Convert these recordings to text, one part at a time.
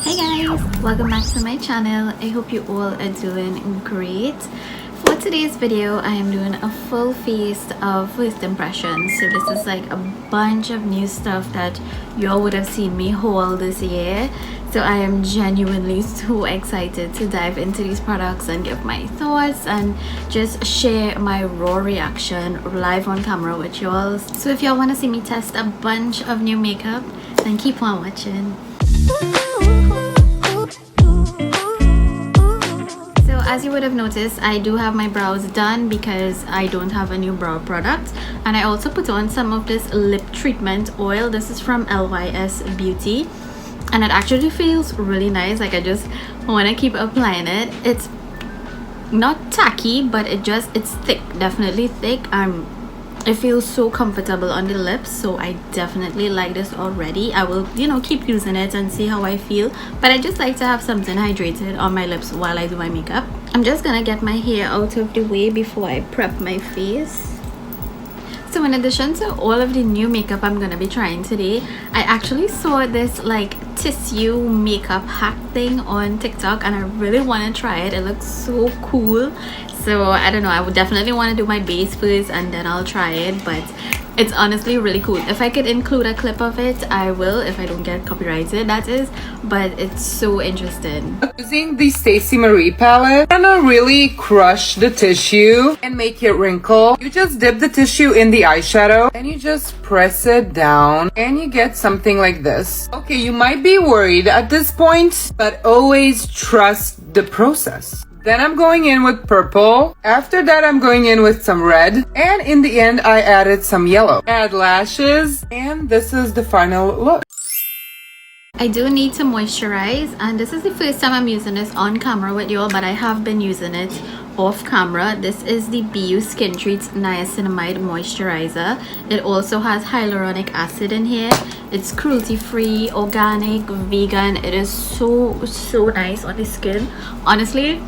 Hey guys, welcome back to my channel. I hope you all are doing great. For today's video, I am doing a full feast of first impressions. So this is like a bunch of new stuff that you all would have seen me haul this year. So I am genuinely so excited to dive into these products and give my thoughts and just share my raw reaction live on camera with y'all. So if y'all want to see me test a bunch of new makeup, then keep on watching. So as you would have noticed, I do have my brows done because I don't have a new brow product, and I also put on some of this lip treatment oil. This is from LYS Beauty and it actually feels really nice. Like I just want to keep applying it. It's not tacky, but it's thick, definitely thick. It feels so comfortable on the lips, so I definitely like this already. I will, keep using it and see how I feel, but I just like to have something hydrated on my lips while I do my makeup. I'm just gonna get my hair out of the way before I prep my face. So in addition to all of the new makeup I'm gonna be trying today, I actually saw this like tissue makeup hack thing on TikTok and I really want to try it. It looks so cool. So I don't know, I would definitely want to do my base first and then I'll try it, but it's honestly really cool. If I could include a clip of it, I will, if I don't get copyrighted, that is, but it's so interesting. Using the Stacey Marie palette, I'm gonna really crush the tissue and make it wrinkle. You just dip the tissue in the eyeshadow and you just press it down and you get something like this. Okay, you might be worried at this point, but always trust the process. Then I'm going in with purple. After that, I'm going in with some red. And in the end, I added some yellow. Add lashes. And this is the final look. I do need to moisturize, and this is the first time I'm using this on camera with y'all, but I have been using it off camera. This is the BU Skin Treats Niacinamide Moisturizer. It also has hyaluronic acid in here. It's cruelty-free, organic, vegan. It is so nice on the skin. Honestly,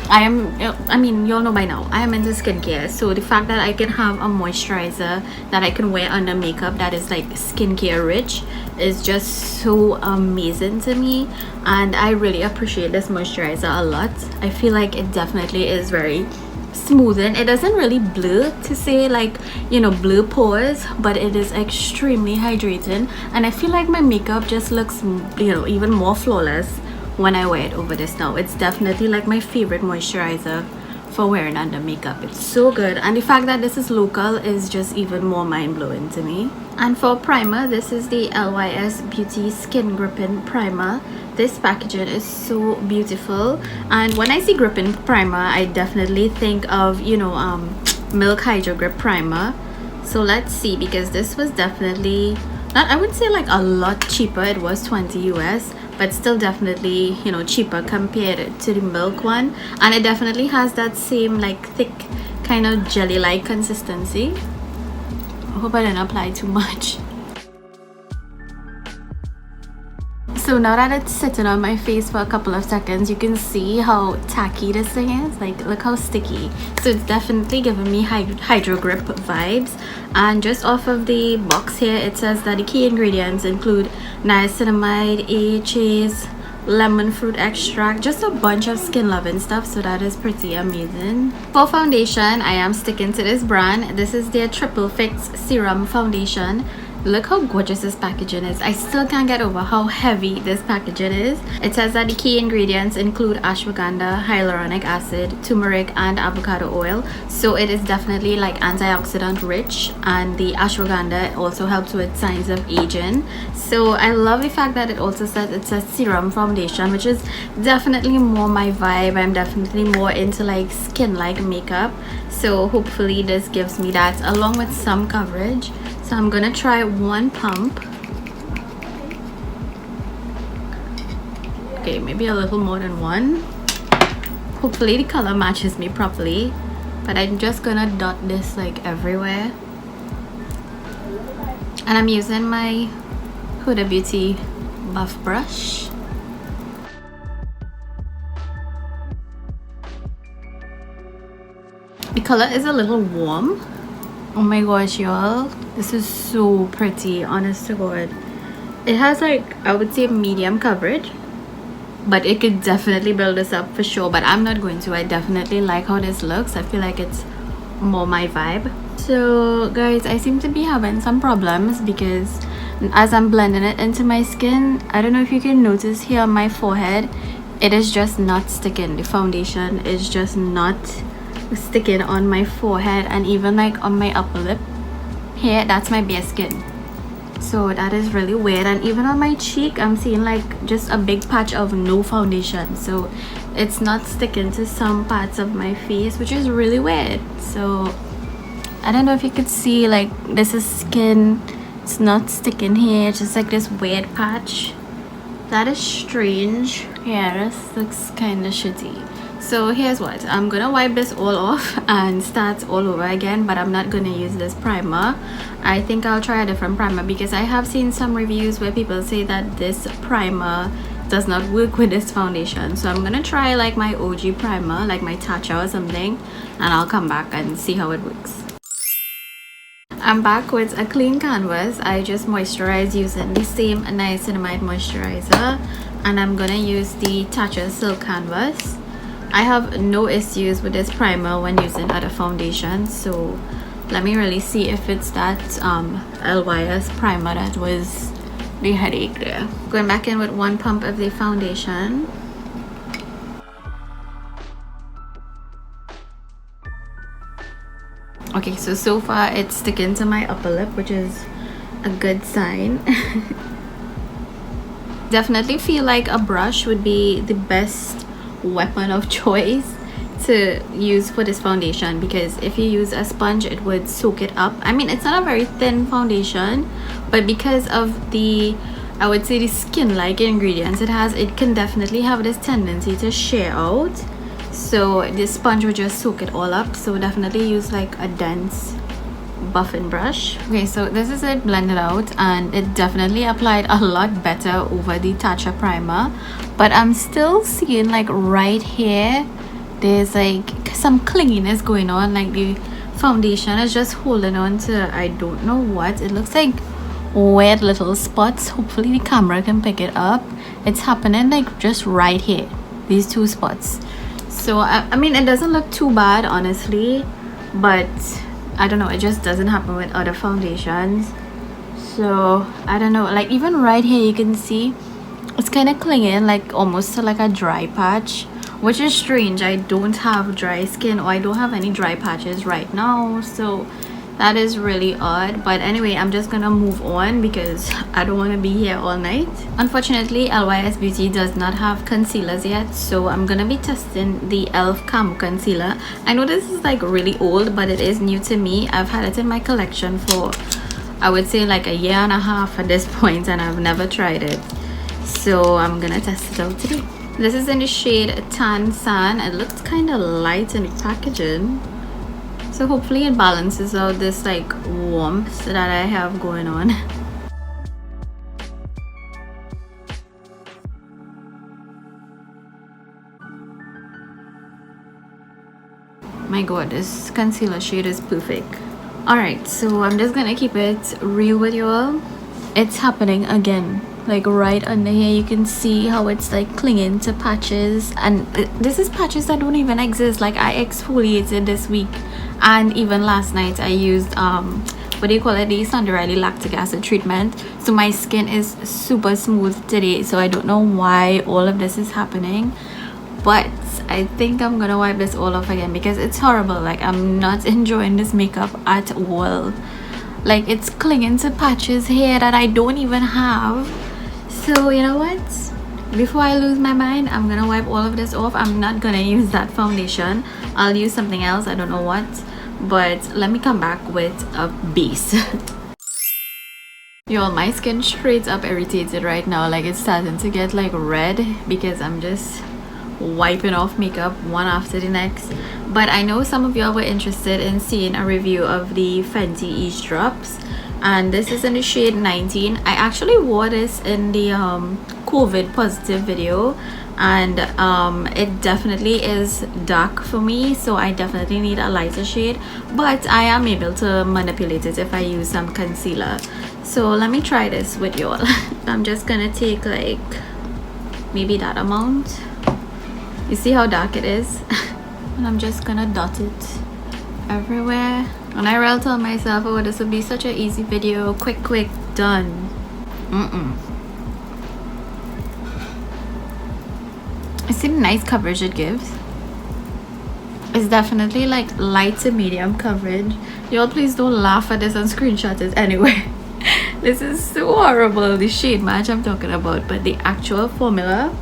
I mean, y'all know by now, I am into skincare, so the fact that I can have a moisturizer that I can wear under makeup that is like skincare rich is just so amazing to me, and I really appreciate this moisturizer a lot. I feel like it definitely is very smoothing. It doesn't really blur to say like, blur pores, but it is extremely hydrating, and I feel like my makeup just looks, even more flawless when I wear it over this now. It's definitely like my favorite moisturizer for wearing under makeup. It's so good, and the fact that this is local is just even more mind-blowing to me. And for primer, this is the LYS Beauty Skin Gripping Primer. This packaging is so beautiful, and when I see gripping primer, I definitely think of Milk Hydro Grip Primer. So let's see, because this was definitely not, I would say like a lot cheaper. It was 20 US, but still definitely cheaper compared to the Milk one, and it definitely has that same like thick kind of jelly like consistency. I hope I didn't apply too much. So now that it's sitting on my face for a couple of seconds, you can see how tacky this thing is. Like, look how sticky. So it's definitely giving me hydro grip vibes. And just off of the box here, it says that the key ingredients include niacinamide, AHAs, lemon fruit extract, just a bunch of skin loving stuff. So that is pretty amazing. For foundation, I am sticking to this brand. This is their Triple Fix Serum Foundation. Look how gorgeous this packaging is. I still can't get over how heavy this packaging is. It says that the key ingredients include ashwagandha, hyaluronic acid, turmeric, and avocado oil. So it is definitely like antioxidant rich, and the ashwagandha also helps with signs of aging. So I love the fact that it also says it's a serum foundation, which is definitely more my vibe. I'm definitely more into like skin like makeup, so hopefully this gives me that along with some coverage. So I'm gonna try one pump. Okay, maybe a little more than one. Hopefully the color matches me properly, but I'm just gonna dot this like everywhere. And I'm using my Huda Beauty buff brush. The color is a little warm. Oh my gosh, y'all, this is so pretty, honest to God. It has like, I would say medium coverage, but it could definitely build this up for sure, but I'm not going to. I definitely like how this looks. I feel like it's more my vibe. So guys, I seem to be having some problems because as I'm blending it into my skin, I don't know if you can notice here on my forehead, it is just not sticking. The foundation is just not sticking on my forehead, and even like on my upper lip here, that's my bare skin. So that is really weird. And even on my cheek, I'm seeing like just a big patch of no foundation, so it's not sticking to some parts of my face, which is really weird. So I don't know if you could see, like, this is skin, it's not sticking here, it's just like this weird patch. That is strange. Yeah, this looks kind of shitty. So here's what, I'm gonna wipe this all off and start all over again, but I'm not gonna use this primer. I think I'll try a different primer because I have seen some reviews where people say that this primer does not work with this foundation. So I'm gonna try like my OG primer, like my Tatcha or something, and I'll come back and see how it works. I'm back with a clean canvas. I just moisturized using the same niacinamide moisturizer, and I'm gonna use the Tatcha Silk Canvas. I have no issues with this primer when using other foundations, so let me really see if it's that LYS primer that was the headache there. Going back in with one pump of the foundation. Okay, so far it's sticking to my upper lip, which is a good sign. Definitely feel like a brush would be the best weapon of choice to use for this foundation, because if you use a sponge it would soak it up. I mean, it's not a very thin foundation, but because of the, I would say, the skin like ingredients it has, it can definitely have this tendency to shear out. So this sponge would just soak it all up. So definitely use like a dense buffing brush. Okay, so this is it blended out, and it definitely applied a lot better over the Tatcha primer, but I'm still seeing like right here there's like some clinginess going on, like the foundation is just holding on to, I don't know what, it looks like weird little spots. Hopefully the camera can pick it up. It's happening like just right here, these two spots. So I mean, it doesn't look too bad honestly, but I don't know, it just doesn't happen with other foundations. So I don't know, like even right here you can see it's kind of clinging like almost to like a dry patch, which is strange. I don't have dry skin, or I don't have any dry patches right now, so that is really odd. But anyway, I'm just gonna move on because I don't want to be here all night. Unfortunately, LYS Beauty does not have concealers yet, so I'm gonna be testing the e.l.f. Camo concealer. I know this is like really old, but it is new to me. I've had it in my collection for, I would say, like a year and a half at this point, and I've never tried it, so I'm gonna test it out today. This is in the shade Tan San. It looks kind of light in the packaging, so hopefully it balances out this like warmth that I have going on. My god, this concealer shade is perfect. Alright, so I'm just gonna keep it real with you all. It's happening again. Like right under here you can see how it's like clinging to patches, and this is patches that don't even exist. Like I exfoliated this week, and even last night I used what do you call it, the Sandarelli lactic acid treatment, so my skin is super smooth today. So I don't know why all of this is happening, but I think I'm gonna wipe this all off again because it's horrible. Like I'm not enjoying this makeup at all. Like it's clinging to patches here that I don't even have. So you know what, before I lose my mind, I'm gonna wipe all of this off. I'm not gonna use that foundation. I'll use something else, I don't know what, but let me come back with a base. Y'all, my skin straight up irritated right now. Like it's starting to get like red because I'm just wiping off makeup one after the next. But I know some of y'all were interested in seeing a review of the Fenty Eaze drops, and this is in the shade 19. I actually wore this in the COVID positive video, and it definitely is dark for me, so I definitely need a lighter shade, but I am able to manipulate it if I use some concealer. So let me try this with y'all. I'm just gonna take like maybe that amount. You see how dark it is? And I'm just gonna dot it everywhere. And I really told myself, oh, this would be such an easy video, quick, done. You see the nice coverage it gives? It's definitely like light to medium coverage. Y'all please don't laugh at this and screenshot it anyway. This is so horrible, the shade match I'm talking about, but the actual formula,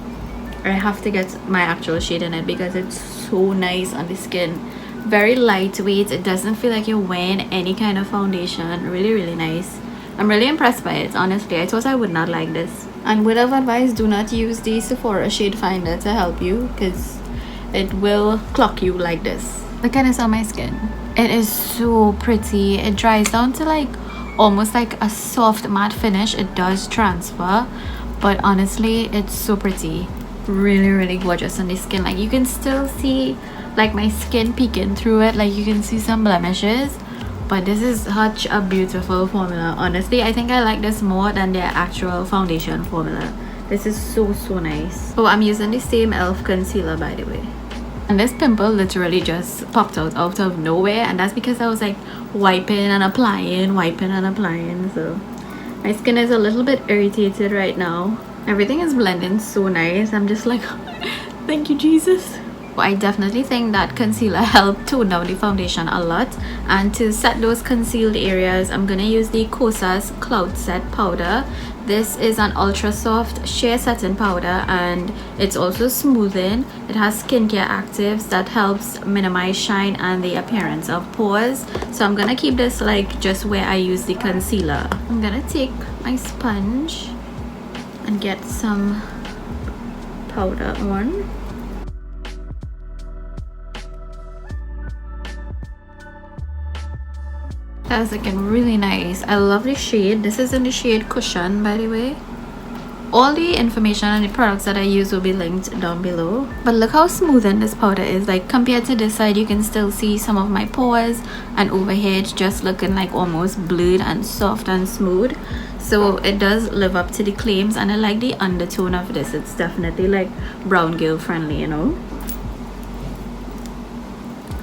I have to get my actual shade in it because it's so nice on the skin. Very lightweight. It doesn't feel like you're wearing any kind of foundation. Really nice. I'm really impressed by it, honestly. I thought I would not like this. And would have advised, do not use the Sephora shade finder to help you because it will clock you like this. Look at this on my skin. It is so pretty. It dries down to like almost like a soft matte finish. It does transfer, but honestly it's so pretty. Really gorgeous on the skin. Like you can still see like my skin peeking through it. Like you can see some blemishes, but this is such a beautiful formula. Honestly, I think I like this more than their actual foundation formula. This is so nice. Oh, I'm using the same e.l.f. concealer, by the way. And this pimple literally just popped out of nowhere, and that's because I was like wiping and applying. So my skin is a little bit irritated right now. Everything is blending so nice. I'm just like thank you, Jesus. I definitely think that concealer helped tone down the foundation a lot. And to set those concealed areas, I'm gonna use the Kosas Cloud Set powder. This is an ultra soft sheer setting powder, and it's also smoothing. It has skincare actives that helps minimize shine and the appearance of pores. So I'm gonna keep this like just where I use the concealer. I'm gonna take my sponge and get some powder on. That's looking really nice. I love the shade. This is in the shade Cushion, by the way. All the information on the products that I use will be linked down below. But look how smoothing this powder is. Like compared to this side, you can still see some of my pores, and over here it's just looking like almost blurred and soft and smooth. So it does live up to the claims, and I like the undertone of this. It's definitely like brown girl friendly, you know.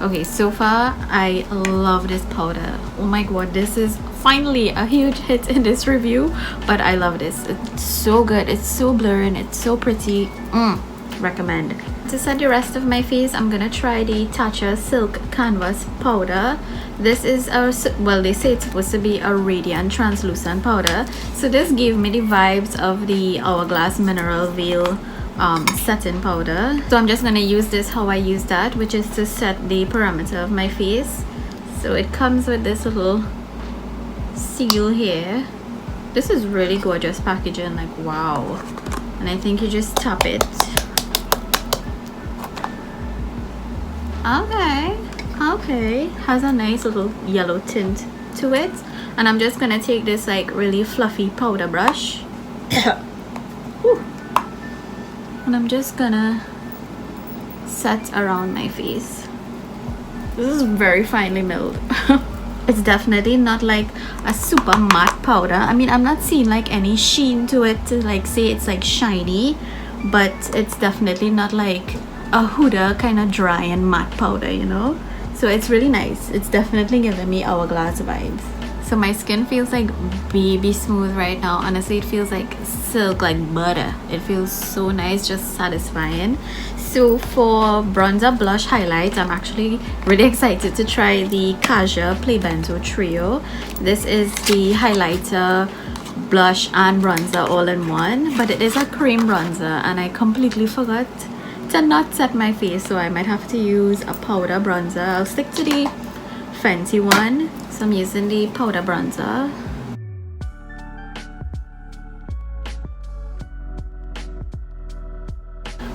Okay, so far I love this powder. Oh my god, this is finally a huge hit in this review, but I love this. It's so good. It's so blurring. It's so pretty. Recommend. To set the rest of my face, I'm gonna try the Tatcha Silk Canvas powder. This is a, well, they say it's supposed to be a radiant translucent powder, so this gave me the vibes of the Hourglass Mineral Veil setting powder. So I'm just gonna use this how I use that, which is to set the perimeter of my face. So it comes with this little seal here. This is really gorgeous packaging, like wow. And I think you just tap it. Okay, has a nice little yellow tint to it. And I'm just gonna take this like really fluffy powder brush and I'm just gonna set around my face. This is very finely milled. It's definitely not like a super matte powder. I mean, I'm not seeing like any sheen to it to like say it's like shiny, but it's definitely not like a Huda kind of dry and matte powder, you know. So it's really nice. It's definitely giving me Hourglass vibes. So my skin feels like baby smooth right now. Honestly, it feels like silk, like butter. It feels so nice, just satisfying. So for bronzer, blush, highlight, I'm actually really excited to try the Kaja Play Bento Trio. This is the highlighter, blush and bronzer all in one, but it is a cream bronzer, and I completely forgot to not set my face, so I might have to use a powder bronzer. I'll stick to the Fenty one. So I'm using the powder bronzer.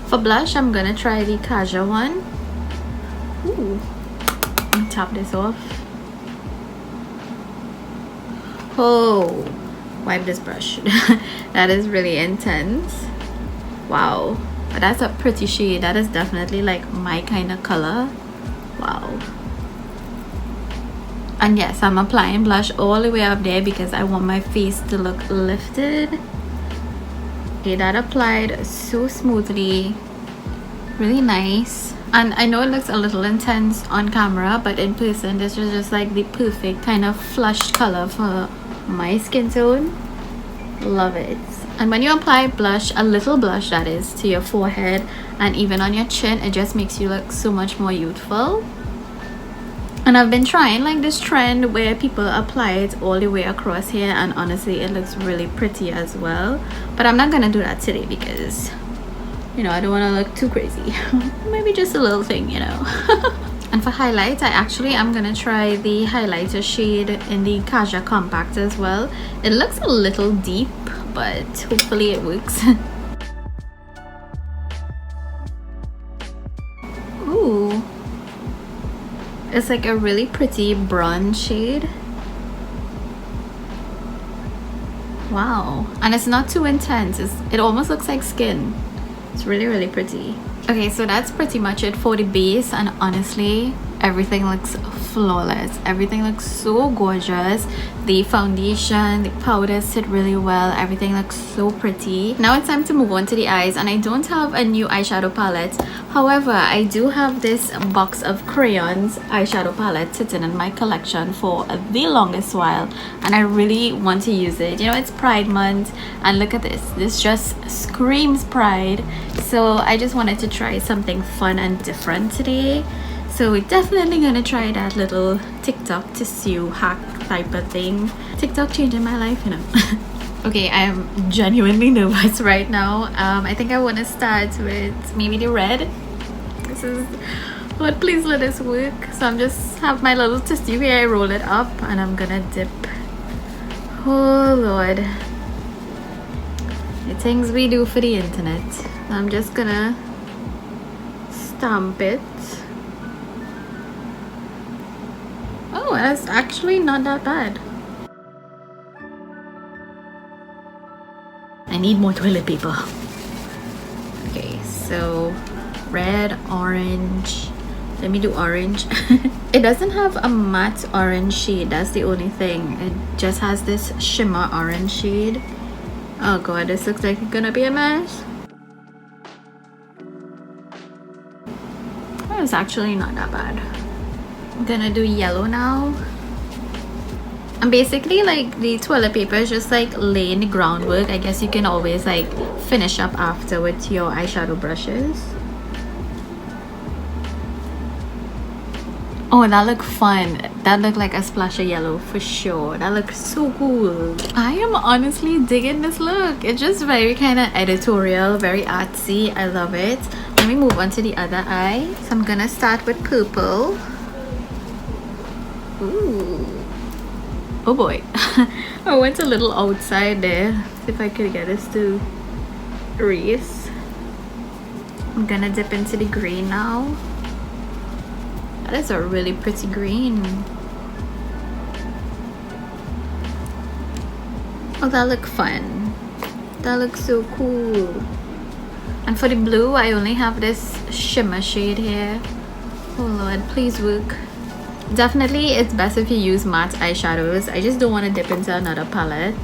For blush, I'm gonna try the Kaja one. Ooh. Let me tap this off. Oh, wipe this brush. That is really intense. Wow, but that's a pretty shade. That is definitely like my kind of color. Wow. And yes, I'm applying blush all the way up there because I want my face to look lifted. Okay, that applied so smoothly, really nice. And I know it looks a little intense on camera, but in person this is just like the perfect kind of flushed color for my skin tone. Love it. And when you apply blush, a little blush that is, to your forehead and even on your chin, it just makes you look so much more youthful. And I've been trying like this trend where people apply it all the way across here, and honestly it looks really pretty as well. But I'm not gonna do that today because, you know, I don't want to look too crazy. Maybe just a little thing, you know. And for highlight, I actually am gonna try the highlighter shade in the Kaja compact as well. It looks a little deep, but hopefully it works. Ooh, it's like a really pretty bronze shade. Wow. And it's not too intense. It almost looks like skin. It's really, really pretty. Okay, so that's pretty much it for the base, and honestly everything looks flawless. Everything looks so gorgeous. The foundation, the powders sit really well. Everything looks so pretty. Now it's time to move on to the eyes, and I don't have a new eyeshadow palette. However, I do have this box of crayons eyeshadow palette sitting in my collection for the longest while, and I really want to use it. You know, it's Pride Month, and look at this. This just screams pride. So I just wanted to try something fun and different today. So we're definitely gonna try that little TikTok to sew hack type of thing. TikTok changing my life, you know. Okay, I am genuinely nervous right now. I think I want to start with maybe the red. This is, Lord, please let this work. So I'm just have my little tissue here. I roll it up and I'm gonna dip. Oh Lord, the things we do for the internet. I'm just gonna stamp it. Oh, that's actually not that bad. I need more toilet paper. Okay, so red, orange. Let me do orange. It doesn't have a matte orange shade. That's the only thing. It just has this shimmer orange shade. Oh god, this looks like it's gonna be a mess. Oh, it's actually not that bad. I'm gonna do yellow now. And basically, like, the toilet paper is just like laying the groundwork. I guess you can always like finish up after with your eyeshadow brushes. Oh, that looked fun. That looked like a splash of yellow for sure. That looks so cool. I am honestly digging this look. It's just very kind of editorial, very artsy. I love it. Let me move on to the other eye. So I'm gonna start with purple. Ooh. Oh boy. I went a little outside there. See if I could get this to erase. I'm gonna dip into the green now. That is a really pretty green. Oh, that looks fun. That looks so cool. And for the blue, I only have this shimmer shade here. Oh Lord, please work. Definitely, it's best if you use matte eyeshadows. I just don't want to dip into another palette.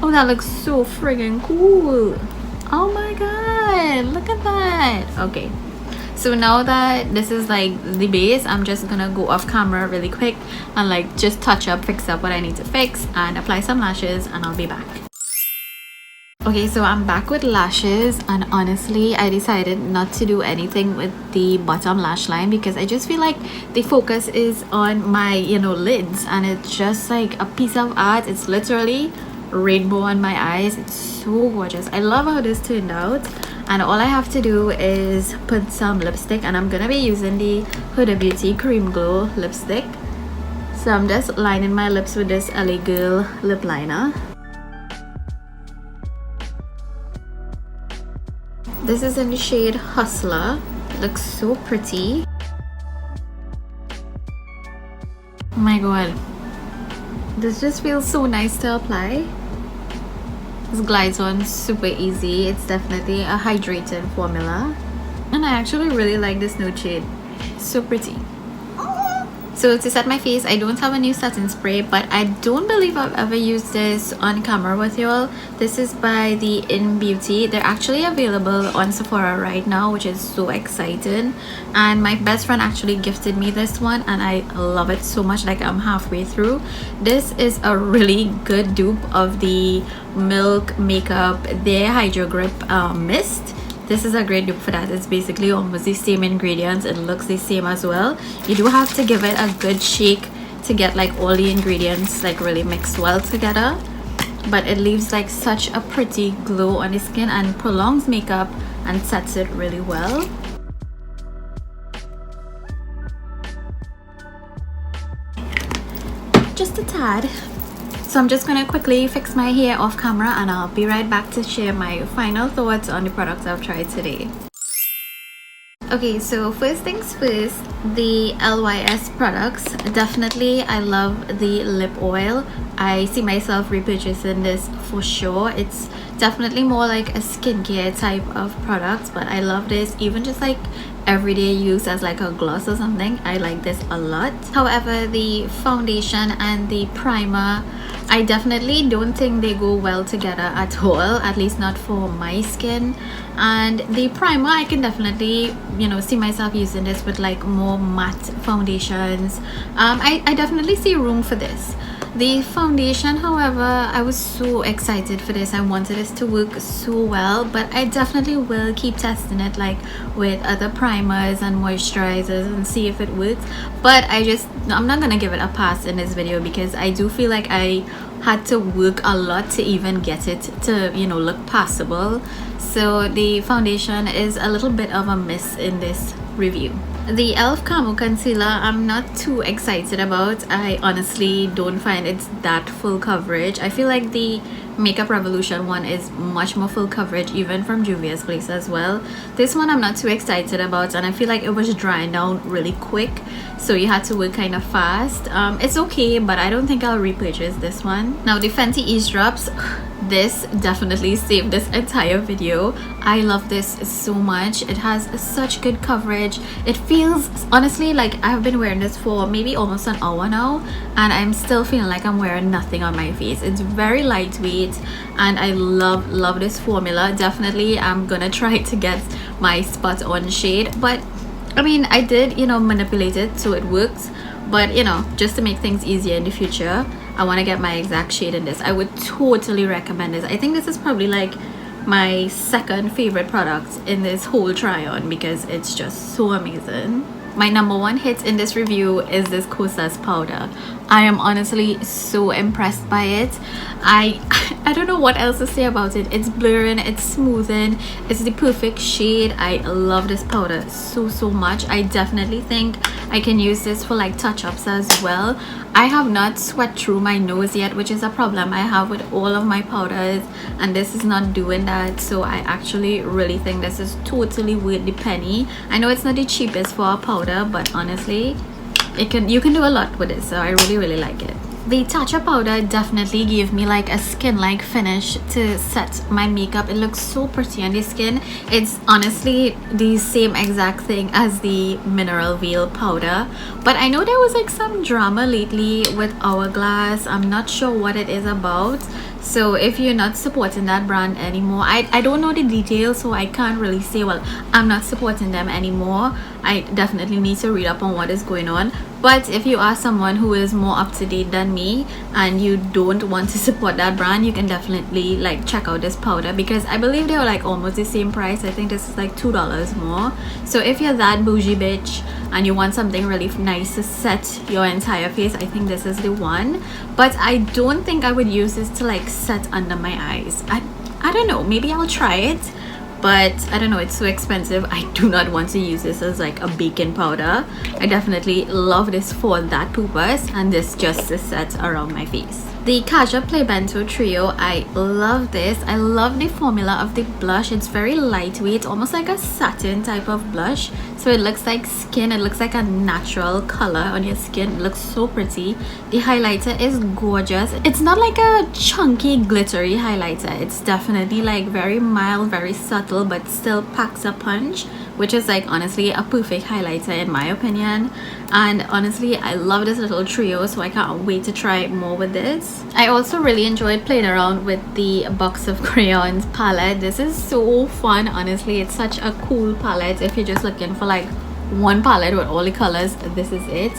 Oh, that looks so friggin' cool. Oh my god, look at that. Okay, so now that this is like the base, I'm just gonna go off camera really quick and like just touch up, fix up what I need to fix, and apply some lashes, and I'll be back. Okay, so I'm back with lashes, and honestly I decided not to do anything with the bottom lash line because I just feel like the focus is on my, you know, lids, and it's just like a piece of art. It's literally rainbow on my eyes. It's so gorgeous. I love how this turned out, and all I have to do is put some lipstick, and I'm gonna be using the Huda Beauty Cream Glow lipstick. So I'm just lining my lips with this LA Girl lip liner. This is in the shade Hustla. It looks so pretty. Oh my god, this just feels so nice to apply. This glides on super easy. It's definitely a hydrating formula, and I actually really like this nude shade. It's so pretty. So to set my face, I don't have a new setting spray, but I don't believe I've ever used this on camera with y'all. This is by the Ienvy Beauty. They're actually available on Sephora right now, which is so exciting. And my best friend actually gifted me this one, and I love it so much. Like, I'm halfway through. This is a really good dupe of the Milk Makeup Their Hydro Grip Mist. This is a great dupe for that. It's basically almost the same ingredients. It looks the same as well. You do have to give it a good shake to get like all the ingredients like really mixed well together. But it leaves like such a pretty glow on the skin and prolongs makeup and sets it really well. Just a tad. So I'm just gonna quickly fix my hair off camera, and I'll be right back to share my final thoughts on the products I've tried today. Okay, so first things first, the LYS products. Definitely, I love the lip oil. I see myself repurchasing this for sure. It's definitely more like a skincare type of product, but I love this even just like everyday use as like a gloss or something. I like this a lot. However, the foundation and the primer, I definitely don't think they go well together at all, at least not for my skin. And the primer, I can definitely, you know, see myself using this with like more matte foundations. I definitely see room for this. The foundation, however, I was so excited for this. I wanted this to work so well, but I definitely will keep testing it like with other primers and moisturizers and see if it works. But I'm not gonna give it a pass in this video because I do feel like I had to work a lot to even get it to, you know, look passable. So the foundation is a little bit of a miss in this review. The e.l.f. Camo Concealer, I'm not too excited about. I honestly don't find it's that full coverage. I feel like the Makeup Revolution one is much more full coverage, even from Juvia's Place as well. This one I'm not too excited about, and I feel like it was drying down really quick, so you had to work kind of fast. It's okay, but I don't think I'll repurchase this one. Now the Fenty Eaze Drops, this definitely saved this entire video. I love this so much. It has such good coverage. It feels honestly like I've been wearing this for maybe almost an hour now, and I'm still feeling like I'm wearing nothing on my face. It's very lightweight, and I love this formula. Definitely I'm gonna try to get my spot on shade, but I mean, I did, you know, manipulate it so it works. But you know, just to make things easier in the future, I want to get my exact shade in this. I would totally recommend this. I think this is probably like my second favorite product in this whole try-on because it's just so amazing. My number one hit in this review is this Kosas powder. I am honestly so impressed by it. I don't know what else to say about it. It's blurring, it's smoothing, it's the perfect shade. I love this powder so much. I definitely think I can use this for like touch-ups as well. I have not sweat through my nose yet, which is a problem I have with all of my powders, and this is not doing that. So I actually really think this is totally worth the penny. I know it's not the cheapest for a powder, but honestly you can do a lot with it, so I really like it. The Tatcha powder definitely gave me like a skin-like finish to set my makeup. It looks so pretty on the skin. It's honestly the same exact thing as the Mineral Veil powder, but I know there was like some drama lately with Hourglass. I'm not sure what it is about. So if you're not supporting that brand anymore, I don't know the details, so I can't really say, well, I'm not supporting them anymore. I definitely need to read up on what is going on. But if you are someone who is more up to date than me and you don't want to support that brand, you can definitely like check out this powder because I believe they were like almost the same price. I think this is like $2 more. So if you're that bougie bitch and you want something really nice to set your entire face, I think this is the one. But I don't think I would use this to like set under my eyes. I don't know, maybe I'll try it, but I don't know, it's so expensive. I do not want to use this as like a baking powder. I definitely love this for that purpose, and this just to set around my face. The Kaja Play Bento Trio, I love this. I love the formula of the blush. It's very lightweight, almost like a satin type of blush. So it looks like skin. It looks like a natural color on your skin. It looks so pretty. The highlighter is gorgeous. It's not like a chunky glittery highlighter. It's definitely like very mild, very subtle, but still packs a punch, which is like honestly a perfect highlighter in my opinion. and honestly I love this little trio, so I can't wait to try more with this. I also really enjoyed playing around with the box of crayons palette. This is so fun, honestly. It's such a cool palette. If you're just looking for like one palette with all the colors, this is it.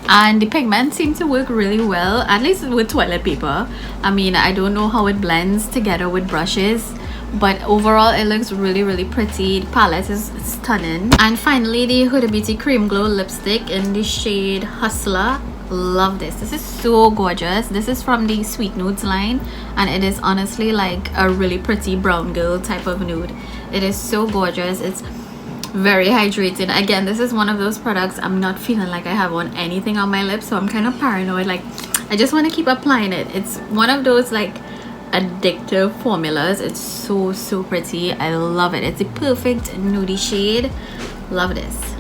And the pigment seems to work really well, at least with toilet paper. I mean, I don't know how it blends together with brushes, but overall it looks really pretty. The palette is stunning. And finally, the Huda Beauty Cream Glow lipstick in the shade Hustla. Love this. This is so gorgeous. This is from the Sweet Nudes line, and it is honestly like a really pretty brown girl type of nude. It is so gorgeous. It's very hydrating. Again, this is one of those products I'm not feeling like I have on anything on my lips, so I'm kind of paranoid. Like, I just want to keep applying it. It's one of those like addictive formulas. It's so pretty. I love it. It's the perfect nudie shade. Love this.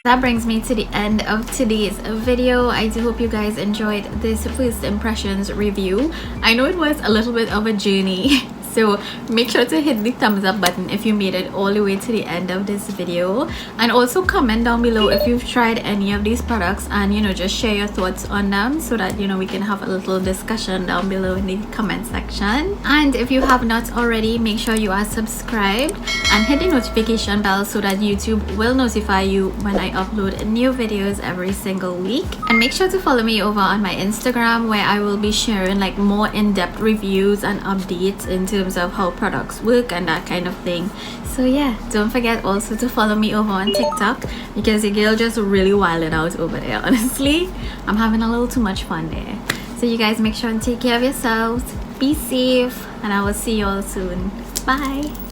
That brings me to the end of today's video. I do hope you guys enjoyed this first impressions review. I know it was a little bit of a journey, so make sure to hit the thumbs up button if you made it all the way to the end of this video, and also comment down below if you've tried any of these products, and you know, just share your thoughts on them so that you know we can have a little discussion down below in the comment section. And if you have not already, make sure you are subscribed and hit the notification bell so that YouTube will notify you when I upload new videos every single week. And make sure to follow me over on my Instagram, where I will be sharing like more in-depth reviews and updates in terms of how products work and that kind of thing. So yeah, don't forget also to follow me over on TikTok, because your girl just really wilded out over there. Honestly, I'm having a little too much fun there. So you guys make sure and take care of yourselves, be safe, and I will see you all soon. Bye.